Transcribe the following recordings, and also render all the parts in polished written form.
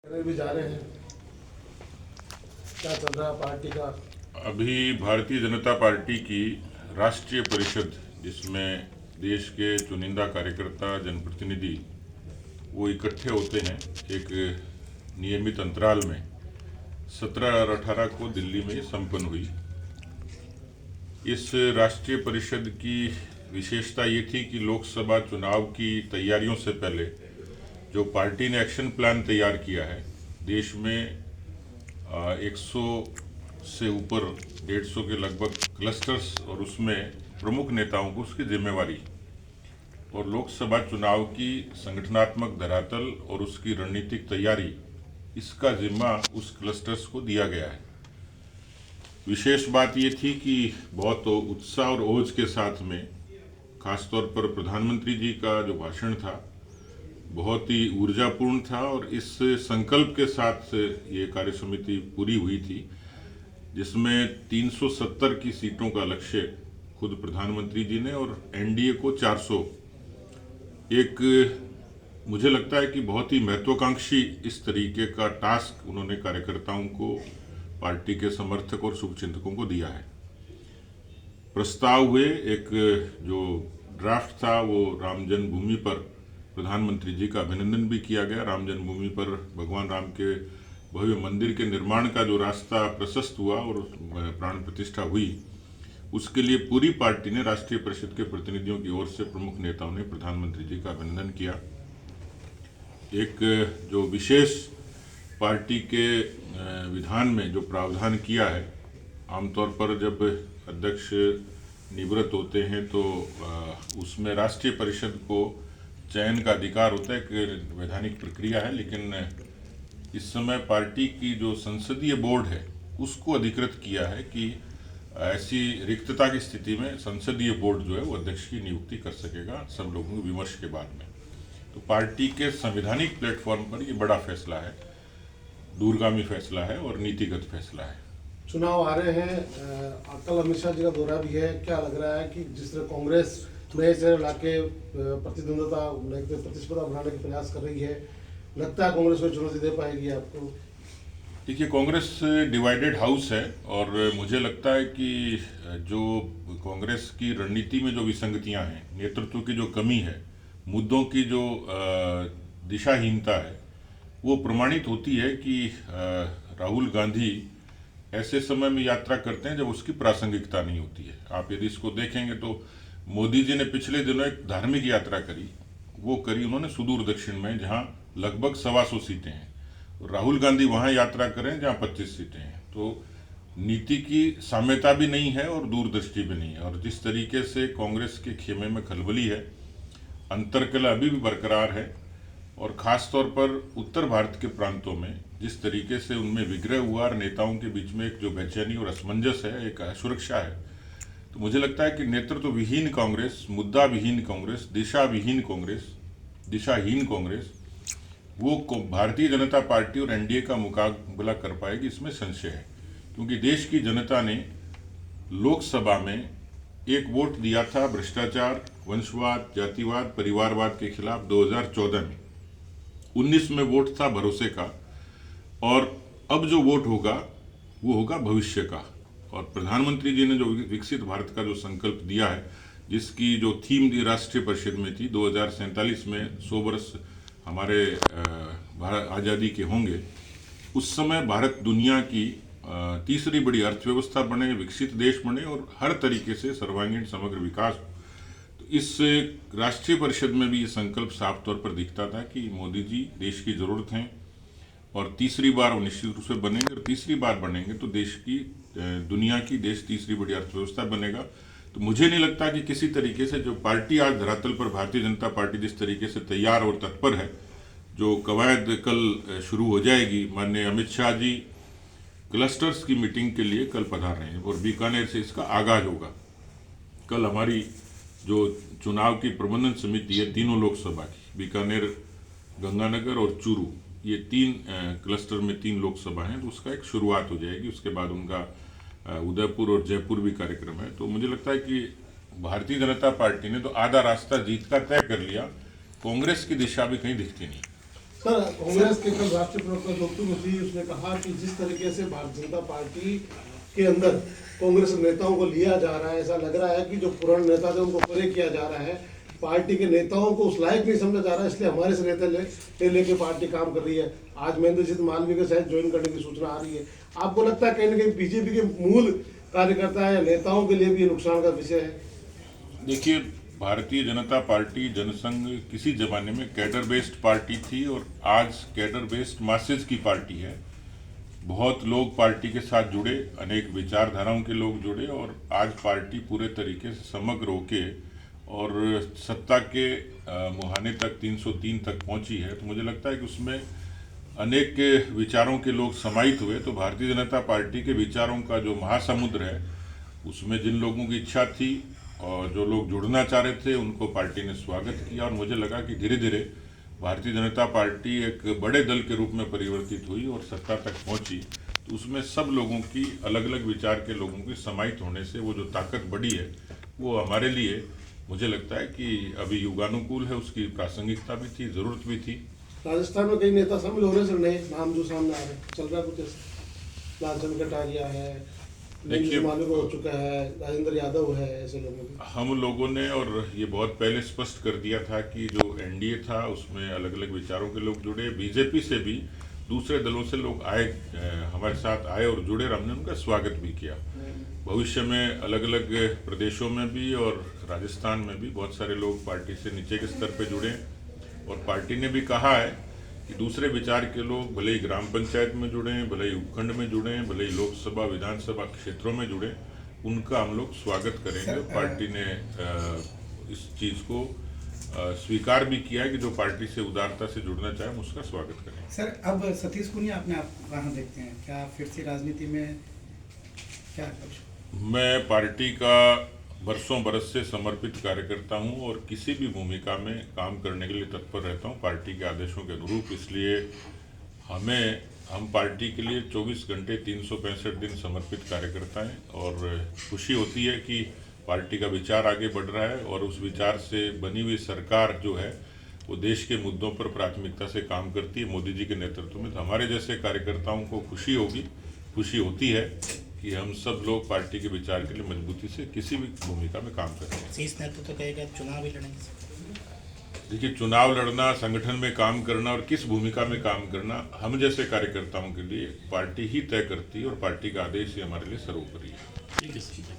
भी जा रहे हैं, क्या चल रहा है पार्टी का? अभी भारतीय जनता पार्टी की राष्ट्रीय परिषद, जिसमें देश के चुनिंदा कार्यकर्ता जनप्रतिनिधि वो इकट्ठे होते हैं एक नियमित अंतराल में, 17 और 18 को दिल्ली में संपन्न हुई। इस राष्ट्रीय परिषद की विशेषता ये थी कि लोकसभा चुनाव की तैयारियों से पहले जो पार्टी ने एक्शन प्लान तैयार किया है, देश में 100 से ऊपर 150 के लगभग क्लस्टर्स और उसमें प्रमुख नेताओं को उसकी जिम्मेवारी और लोकसभा चुनाव की संगठनात्मक धरातल और उसकी रणनीतिक तैयारी, इसका जिम्मा उस क्लस्टर्स को दिया गया है। विशेष बात ये थी कि बहुत उत्साह और ओज के साथ में, खासतौर पर प्रधानमंत्री जी का जो भाषण था बहुत ही ऊर्जापूर्ण था और इस संकल्प के साथ ये कार्य समिति पूरी हुई थी, जिसमें 370 की सीटों का लक्ष्य खुद प्रधानमंत्री जी ने और एनडीए को 400। एक मुझे लगता है कि बहुत ही महत्वाकांक्षी इस तरीके का टास्क उन्होंने कार्यकर्ताओं को, पार्टी के समर्थक और शुभचिंतकों को दिया है। प्रस्ताव हुए, एक जो ड्राफ्ट था वो राम जन्मभूमि पर प्रधानमंत्री जी का अभिनंदन भी किया गया। राम जन्मभूमि पर भगवान राम के भव्य मंदिर के निर्माण का जो रास्ता प्रशस्त हुआ और प्राण प्रतिष्ठा हुई, उसके लिए पूरी पार्टी ने, राष्ट्रीय परिषद के प्रतिनिधियों की ओर से प्रमुख नेताओं ने प्रधानमंत्री जी का अभिनंदन किया। एक जो विशेष पार्टी के विधान में जो प्रावधान किया है, आमतौर पर जब अध्यक्ष निवृत्त होते हैं तो उसमें राष्ट्रीय परिषद को चयन का अधिकार होता है, एक वैधानिक प्रक्रिया है, लेकिन इस समय पार्टी की जो संसदीय बोर्ड है उसको अधिकृत किया है कि ऐसी रिक्तता की स्थिति में संसदीय बोर्ड जो है वो अध्यक्ष की नियुक्ति कर सकेगा, सब लोगों के विमर्श के बाद में। तो पार्टी के संवैधानिक प्लेटफॉर्म पर ये बड़ा फैसला है, दूरगामी फैसला है और नीतिगत फैसला है। चुनाव आ रहे हैं, कल अमित शाह जी का दौरा भी है। क्या लग रहा है कि जिस तरह कांग्रेस नए चेहरे लाके प्रतिस्पर्धा बनाने के प्रयास कर रही है, लगता है कांग्रेस को चुनौती दे पाएगी आपको? देखिए, कांग्रेस डिवाइडेड हाउस है और मुझे लगता है कि जो कांग्रेस की रणनीति में जो विसंगतियां हैं, नेतृत्व की जो कमी है, मुद्दों की जो दिशाहीनता है, वो प्रमाणित होती है कि राहुल गांधी ऐसे समय में यात्रा करते हैं जब उसकी प्रासंगिकता नहीं होती है। आप यदि इसको देखेंगे तो मोदी जी ने पिछले दिनों एक धार्मिक यात्रा करी, वो करी उन्होंने सुदूर दक्षिण में, जहां लगभग 125 सीटें हैं। राहुल गांधी वहां यात्रा करें जहां 25 सीटें हैं। तो नीति की साम्यता भी नहीं है और दूरदृष्टि भी नहीं है। और जिस तरीके से कांग्रेस के खेमे में खलबली है, अंतर्कलह अभी भी बरकरार है, और खास तौर पर उत्तर भारत के प्रांतों में जिस तरीके से उनमें विग्रह हुआ और नेताओं के बीच में एक जो बेचैनी और असमंजस है, एक असुरक्षा है, तो मुझे लगता है कि नेतृत्व विहीन कांग्रेस, मुद्दा विहीन कांग्रेस, दिशा विहीन कांग्रेस, दिशाहीन कांग्रेस, वो भारतीय जनता पार्टी और एनडीए का मुकाबला कर पाएगी, इसमें संशय है। क्योंकि देश की जनता ने लोकसभा में एक वोट दिया था भ्रष्टाचार, वंशवाद, जातिवाद, परिवारवाद के खिलाफ 2014 में। 19 में वोट था भरोसे का, और अब जो वोट होगा वो होगा भविष्य का। और प्रधानमंत्री जी ने जो विकसित भारत का जो संकल्प दिया है, जिसकी जो थीम दी राष्ट्रीय परिषद में थी 2047 में 100 वर्ष हमारे आज़ादी के होंगे, उस समय भारत दुनिया की तीसरी बड़ी अर्थव्यवस्था बने, विकसित देश बने और हर तरीके से सर्वांगीण समग्र विकास। तो इस राष्ट्रीय परिषद में भी ये संकल्प साफ तौर पर दिखता था कि मोदी जी देश की जरूरत हैं और तीसरी बार वो निश्चित रूप से बनेंगे, और तीसरी बार बनेंगे तो देश की, दुनिया की देश तीसरी बड़ी अर्थव्यवस्था बनेगा। तो मुझे नहीं लगता कि किसी तरीके से जो पार्टी आज धरातल पर, भारतीय जनता पार्टी जिस तरीके से तैयार और तत्पर है, जो कवायद कल शुरू हो जाएगी। माननीय अमित शाह जी क्लस्टर्स की मीटिंग के लिए कल पधार रहे हैं और बीकानेर से इसका आगाज होगा। कल हमारी जो चुनाव की प्रबंधन समिति है, तीनों लोकसभा की, बीकानेर, गंगानगर और चूरू, ये 3 क्लस्टर में 3 लोकसभा हैं, तो उसका एक शुरुआत हो जाएगी। उसके बाद उनका उदयपुर और जयपुर भी कार्यक्रम है। तो मुझे लगता है कि भारतीय जनता पार्टी ने तो आधा रास्ता जीत का तय कर लिया, कांग्रेस की दिशा भी कहीं दिखती नहीं। सर, कांग्रेस के कल राष्ट्रीय प्रवक्ता ज्योति मुखी उसने कहा कि जिस तरीके से भारतीय जनता पार्टी के अंदर कांग्रेस नेताओं को लिया जा रहा है, ऐसा लग रहा है कि जो पुराने नेता थे उनको परे किया जा रहा है, पार्टी के नेताओं को उस लायक नहीं समझा जा रहा है, इसलिए हमारे से नेता लेके पार्टी काम कर रही है। आज महेंद्रजीत मालवीय के साथ ज्वाइन करने की सूचना आ रही है। आपको लगता है कहीं ना कहीं बीजेपी के मूल कार्यकर्ता या नेताओं के लिए भी ये नुकसान का विषय है? देखिए, भारतीय जनता पार्टी जनसंघ किसी जमाने में कैडर बेस्ड पार्टी थी और आज कैडर बेस्ड मासेज की पार्टी है। बहुत लोग पार्टी के साथ जुड़े, अनेक विचारधाराओं के लोग जुड़े और आज पार्टी पूरे तरीके से समग्र होके और सत्ता के मुहाने तक 303 तक पहुंची है। तो मुझे लगता है कि उसमें अनेक विचारों के लोग समाहित हुए। तो भारतीय जनता पार्टी के विचारों का जो महासमुद्र है, उसमें जिन लोगों की इच्छा थी और जो लोग जुड़ना चाह रहे थे, उनको पार्टी ने स्वागत किया और मुझे लगा कि धीरे धीरे भारतीय जनता पार्टी एक बड़े दल के रूप में परिवर्तित हुई और सत्ता तक पहुंची। तो उसमें सब लोगों की, अलग अलग विचार के लोगों की समाहित होने से वो जो ताकत बढ़ी है, वो हमारे लिए मुझे लगता है कि अभी युगानुकूल है। उसकी प्रासंगिकता भी थी, ज़रूरत भी थी। राजस्थान में कई नेता शामिल हो रहे हैं, नए नाम जो सामने आ रहे हैं, चल रहा है कुछ ऐसा? लालचंद कटारिया है, देखिए, मालूम हो चुका है, राजेंद्र यादव है, ऐसे लोगों की। हम लोगों ने और ये बहुत पहले स्पष्ट कर दिया था कि जो एनडीए था उसमें अलग अलग विचारों के लोग जुड़े। बीजेपी से भी दूसरे दलों से लोग आए, हमारे साथ आए और जुड़े और हमने उनका स्वागत भी किया। भविष्य में अलग अलग प्रदेशों में भी और राजस्थान में भी बहुत सारे लोग पार्टी से नीचे के स्तर पे जुड़े और पार्टी ने भी कहा है कि दूसरे विचार के लोग भले ही ग्राम पंचायत में जुड़े, भले ही उपखंड में जुड़े, भले ही लोकसभा विधानसभा क्षेत्रों में जुड़े, उनका हम लोग स्वागत करेंगे। पार्टी ने इस चीज़ को स्वीकार भी किया है कि जो पार्टी से उदारता से जुड़ना चाहे, हम उसका स्वागत करेंगे। सर, अब सतीश पूनिया अपने आप कहाँ देखते हैं? क्या फिर से राजनीति में क्या कुछ? मैं पार्टी का बरसों बरस से समर्पित कार्यकर्ता हूं और किसी भी भूमिका में काम करने के लिए तत्पर रहता हूं पार्टी के आदेशों के अनुरूप। इसलिए हम पार्टी के लिए 24 घंटे 365 दिन समर्पित कार्यकर्ता हैं और खुशी होती है कि पार्टी का विचार आगे बढ़ रहा है और उस विचार से बनी हुई सरकार जो है वो देश के मुद्दों पर प्राथमिकता से काम करती है मोदी जी के नेतृत्व में। तो हमारे जैसे कार्यकर्ताओं को खुशी होती है कि हम सब लोग पार्टी के विचार के लिए मजबूती से किसी भी भूमिका में काम कर रहे हैं। शीर्ष नेतृत्व तो कहेगा चुनाव ही लड़ेंगे। देखिए, चुनाव लड़ना, संगठन में काम करना और किस भूमिका में काम करना हम जैसे कार्यकर्ताओं के लिए पार्टी ही तय करती है और पार्टी का आदेश ही हमारे लिए सर्वोपरि है। ठीक है।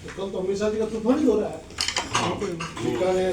कल तो अमित शाह जी का तूफान ही हो रहा है।